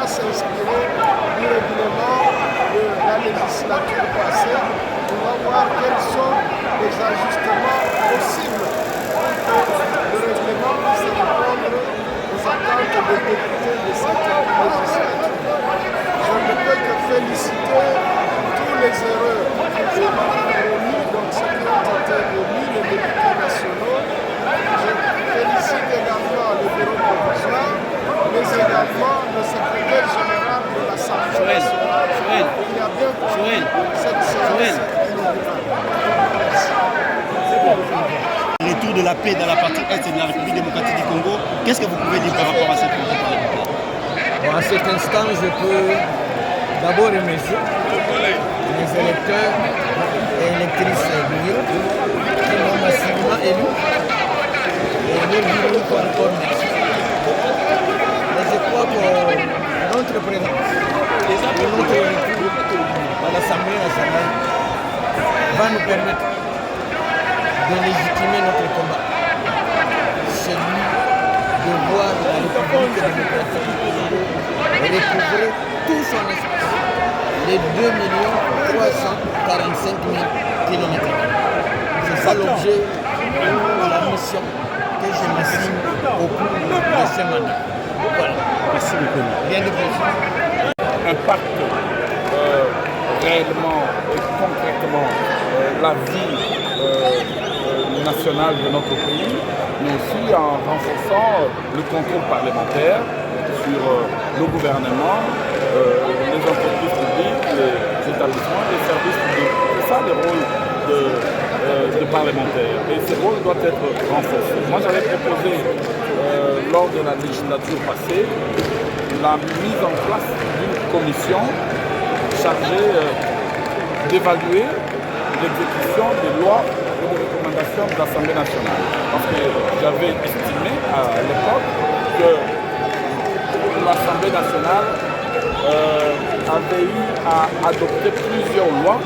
va s'inspirer du règlement de la législature passée. On va voir quels sont les ajustements possibles pour que le règlement puisse répondre aux attentes des députés de cette législature. Je ne peux que féliciter tous les heureux qui ont réunis, donc ceux qui ont été élus, les députés nationaux. Je félicite également le bureau provisoire, mais également le secrétaire général de l'Assemblée nationale qui a bien conduit cette séance inaugurale. Retour de la paix dans la partie est de la République démocratique du Congo. Qu'est-ce que vous pouvez dire par rapport à cette rencontre parlementaire? À cet instant, je peux d'abord remercier les électeurs et électrices du bureau qui m'ont massivement élu. Et le bureau pour encore merci. Mais je crois que notre présence et notre retour à l'Assemblée nationale va nous permettre de légitimer notre combat. Celui de voir la République démocratique du Congo recouvrer tout son espace, les 2 345 000 km. C'est ça l'objet de la mission que je m'assigne au cours de ce mandat. Voilà. Merci beaucoup. Rien de plus. Impacte réellement et concrètement la vie nationale de notre pays, mais aussi en renforçant le contrôle parlementaire sur le gouvernement, les entreprises publiques, les établissements, les services publics. C'est ça le rôle de parlementaire. Et ce rôle doit être renforcé. Moi, j'avais proposé lors de la législature passée la mise en place d'une commission chargée d'évaluer l'exécution des lois et des recommandations de l'Assemblée nationale. Parce que j'avais estimé à l'époque que l'Assemblée nationale avait eu à adopter plusieurs lois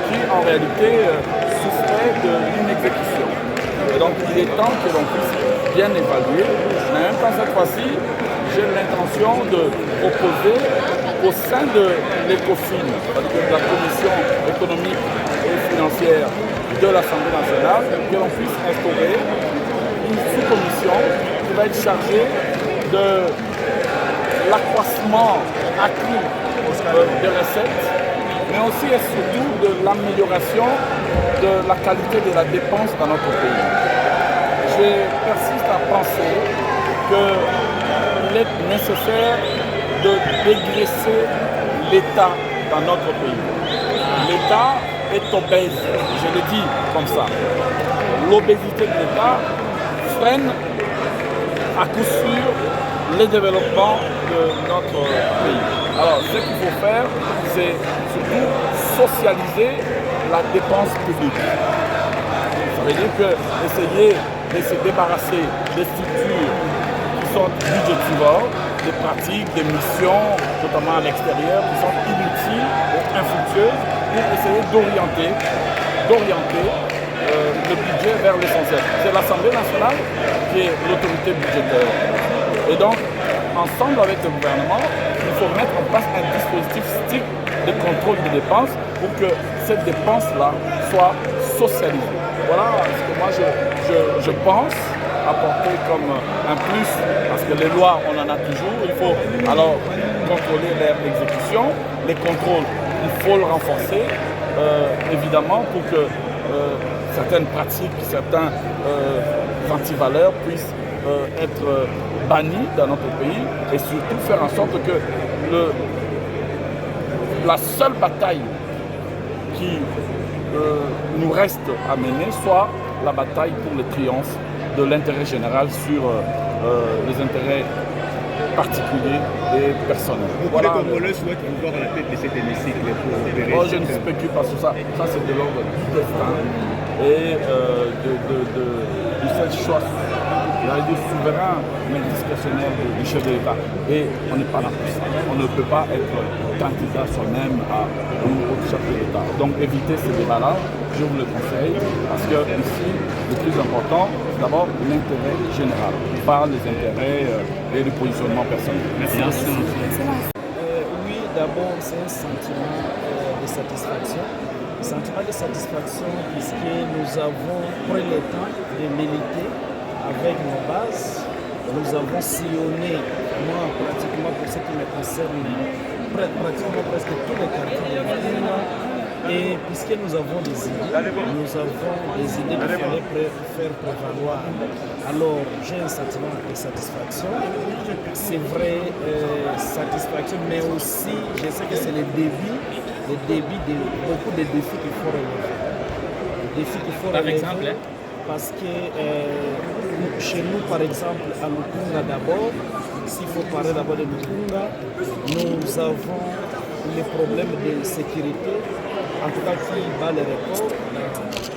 qui en réalité souffraient de l'inexécution. Et donc il est temps que l'on puisse bien évaluer. Mais en même temps, cette fois-ci, j'ai l'intention de proposer au sein de l'ECOFIN, de la Commission économique et financière de l'Assemblée nationale, que l'on puisse instaurer une sous-commission qui va être chargée de l'accroissement accru des recettes, mais aussi et surtout de l'amélioration de la qualité de la dépense dans notre pays. Je persiste à penser qu'il est nécessaire de dégraisser l'État dans notre pays. L'État est obèse, je le dis comme ça. L'obésité de l'État freine à coup sûr le développement de notre pays. Alors, ce qu'il faut faire, c'est surtout socialiser la dépense publique. Ça veut dire que essayer de se débarrasser des structures qui sont budgétivores, des pratiques, des missions, notamment à l'extérieur, qui sont inutiles et infructueuses, pour essayer d'orienter le budget vers l'essentiel. C'est l'Assemblée nationale qui est l'autorité budgétaire. Et donc, ensemble avec le gouvernement, il faut mettre en place un dispositif strict de contrôle des dépenses pour que cette dépense-là soit socialisée. Voilà ce que moi je pense apporter comme un plus, parce que les lois, on en a toujours. Il faut alors contrôler leur exécution. Les contrôles, il faut le renforcer, évidemment, pour que certaines pratiques, certains antivaleurs puissent être bannis dans notre pays, et surtout faire en sorte que la seule bataille qui nous reste à mener soit la bataille pour le triomphe de l'intérêt général sur les intérêts particuliers et personnels. Beaucoup de Congolais souhaitent voir à la tête de cet hémicycle pour opérer. Je ne spécule pas sur ça. Ça, c'est de l'ordre du destin et du seul choix j'allais dire souverain, mais discrétionnaire du chef de l'État. Et on n'est pas là pour ça. On ne peut pas être candidat soi-même au chef de l'État. Donc évitez ces débats-là, je vous le conseille, parce que ici, le plus important, c'est d'abord l'intérêt général, pas les intérêts et le positionnement personnel. Merci. Oui, d'abord, c'est un sentiment de satisfaction. Sentiment de satisfaction puisque nous avons pris le temps de militer avec nos bases. Nous avons sillonné, moi pratiquement pour ce qui me concerne, pratiquement presque tous les quartiers de Moukounga. Et puisque nous avons des idées qu'il fallait faire prévaloir. Alors j'ai un sentiment de satisfaction. C'est vrai, satisfaction, mais aussi je sais que c'est le début de beaucoup de défis qu'il faut relever. Les défis qu'il faut relever. Par exemple, parce que chez nous, par exemple, à Moukounga d'abord, s'il faut parler d'abord de Moukounga, nous avons les problèmes de sécurité, en tout cas qui bat les records.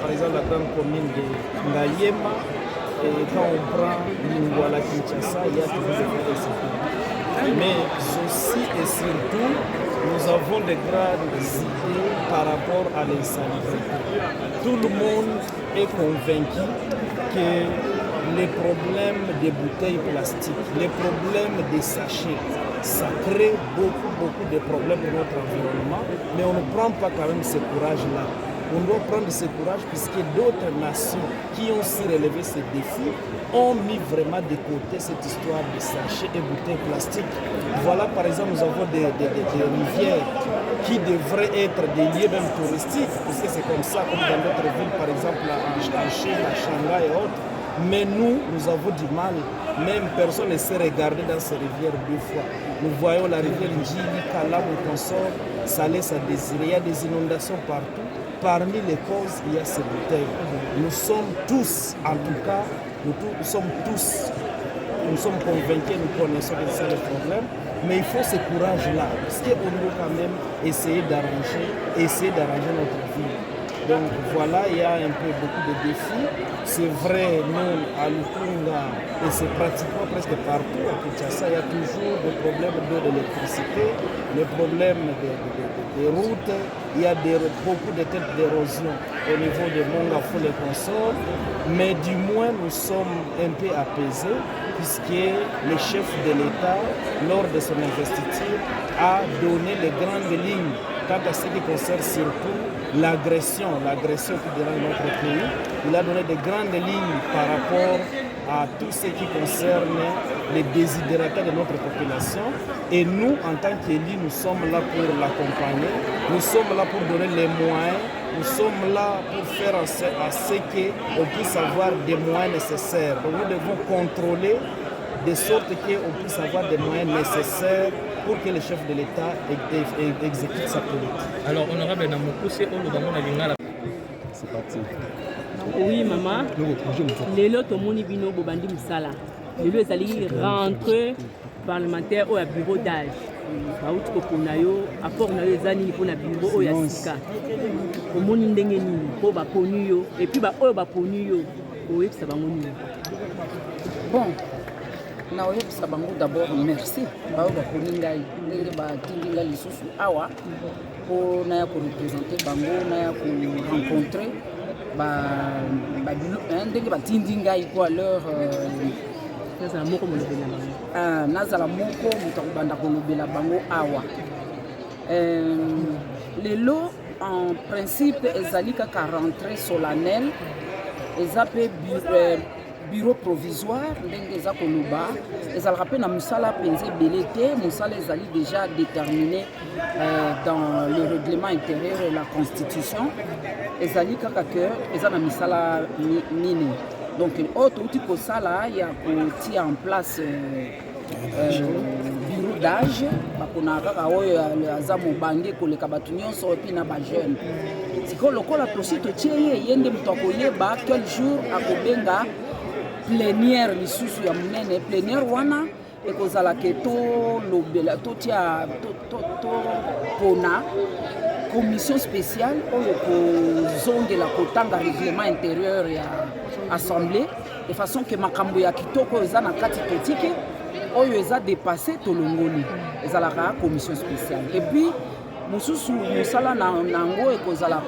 Par exemple, la grande commune de Ngayema, et quand on prend Lingwala Kinshasa, il y a toujours des problèmes de sécurité. Mais aussi et surtout, nous avons des grandes idées par rapport à l'insalubrité. Tout le monde est convaincu que les problèmes des bouteilles plastiques, les problèmes des sachets, ça crée beaucoup de problèmes pour notre environnement, mais on ne prend pas quand même ce courage-là. On doit prendre ce courage puisque d'autres nations qui ont su relever ces défis ont mis vraiment de côté cette histoire de sachets et bouteilles plastiques. Voilà, par exemple, nous avons des rivières qui devraient être des lieux même touristiques, puisque c'est comme ça, comme dans d'autres villes, par exemple en Chine, à Shanghai et autres. Mais nous avons du mal. Même personne ne sait regarder dans ces rivières deux fois. Nous voyons la rivière Njili, Kalam, consort, Salé, ça désire. Il y a des inondations partout. Parmi les causes, il y a ces bouteilles. Nous sommes tous, en tout cas, nous sommes convaincus, nous connaissons que c'est le problème. Mais il faut ce courage-là, parce qu'on doit quand même essayer d'arranger notre vie. Donc voilà, il y a un peu beaucoup de défis. C'est vrai, nous, à Lukunga, et c'est pratiquement presque partout, à Kinshasa, il y a toujours des problèmes d'électricité, des problèmes de routes, il y a beaucoup de têtes d'érosion au niveau de Mongafou et consorts, mais du moins nous sommes un peu apaisés, puisque le chef de l'État, lors de son investiture, a donné les grandes lignes quant à ce qui concerne surtout l'agression qui dérange notre pays. Il a donné des grandes lignes par rapport à tout ce qui concerne les désidératas de notre population. Et nous, en tant qu'élus, nous sommes là pour l'accompagner. Nous sommes là pour donner les moyens. Nous sommes là pour faire en sorte qu'on puisse avoir des moyens nécessaires. Donc nous devons contrôler de sorte qu'on puisse avoir des moyens nécessaires pour que le chef de l'État exécute sa politique. Alors, honorable Namokoussé, C'est parti. Oui, maman. Lelo tomoni bino bobandi musala. Lelo ezali rentrée parlementaire au bureau d'âge. Bauti kopona yo, apport na yo ezani pour na bureau o ya sika. Omoni ndenge nini po ba ponu yo et puis ba oyo ba ponu yo oyebisa bango nini. Bon. Na oyebisa bango d'abord merci bao baponi ngai ndenge batindi ngai lisusu awa mpo naya korepresente bango naya korencontre ndenge batindi ngai po à leur nazala moko molobela bango nazala moko moto akobanda kolobela bango awa lelo en principe ezali kaka rentrée solennelle eza mpe bureau provisoire ndenge eza koloba ezalaka mpe na mosala mpenza ebele te mosala ezali déjà déterminé dans le règlement intérieur et la constitution ezali kaka ke eza na misala nini donc oyo touti kosala ya kotia en place bureau d'âge bakonaka kaka oyo aza mobange koleka bato nyonso epi na bajeune sikoyo lokola tosi totie ye nde moto akoyeba quel jour akobenga plénière lisusu ya monene plénière wana ekozala ke tolobela totia topona commission spéciale oyo kozongela kotanga règlement intérieur ya assemblée de façon que makambo ya kitoko eza na kati totiki oyo eza dépassé tolongoli ezalaka commission spéciale et puis mosusu mosala nango ekozala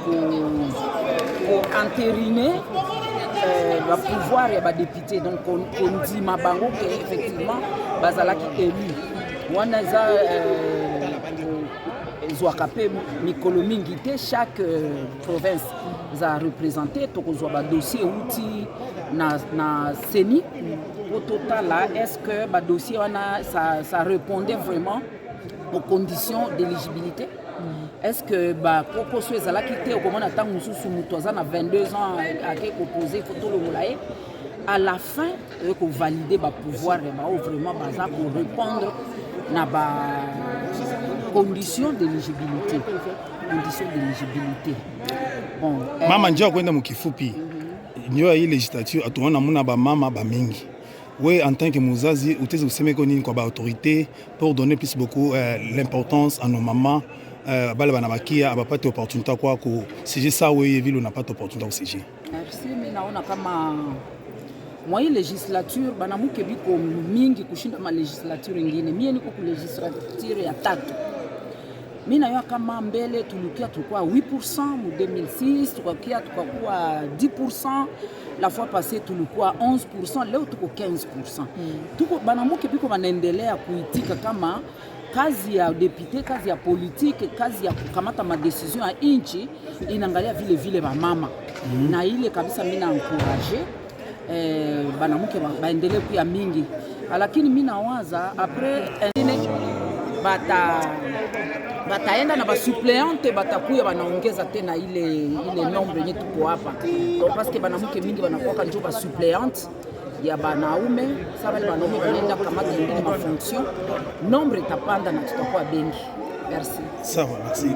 ko-entériner pouvoir ya badéputé donc kondima bango ke effectivement bazalaki élu wana eza ezwaka mpe mikolo mingi te chaque province eza représente tokozwa badossier euti na CENI po totala est-ce que badossier wana ça répondait vraiment aux conditions d'éligibilité. Est-ce que koko so ezalaki te okomona ntango mosusu moto aza na 22 ans ake kopose fotolongola ye à la fin ekovalider bapouvoir ya bao vraiment baza korépondre na conditions d'éligibilité. Bon, mama njoo kwenda mukifupi njoo hii législature atuona muna ba mama ba mingi. Oui, en tant que muzazi, utezi kuseme ko nini kwa ba autorité pour donner plus beaucoup l'importance à nos mamans bale bana bakia abapate opportunité kwa ku siger ça oui vile unapata opportunité ku siger. Merci, mimi naona kama mwa hii législature banamuke biko mingi kushinda ma législature ingine. Mimi niko ku législature ya 3. Mimi nayo kama mbele tulikuwa 8% mu 2006, tukakuwa 10%, la fois passée tulikuwa 11%, leo tuko 15%. Tuko banamuke biko banaendelea kuitika kama kazi ya député, kazi ya politique, kazi ya kukamata madecision ya inchi inaangalia vile vile ba mama. Na ile kabisa mimi na encourager banamuke baendelee kuya mingi. Lakini mimi nawaza après bataenda na basuppléante batakuya banaongeza tena ile nombre yenye tuko hapa. Donc parce que banamuke mingi banakuwa njo basuppléante ya banaume sababu wale banaume wanaenda kamata ingine ma fonction nombre itapanda na tutakuwa bengi. Merci. Sawa, merci.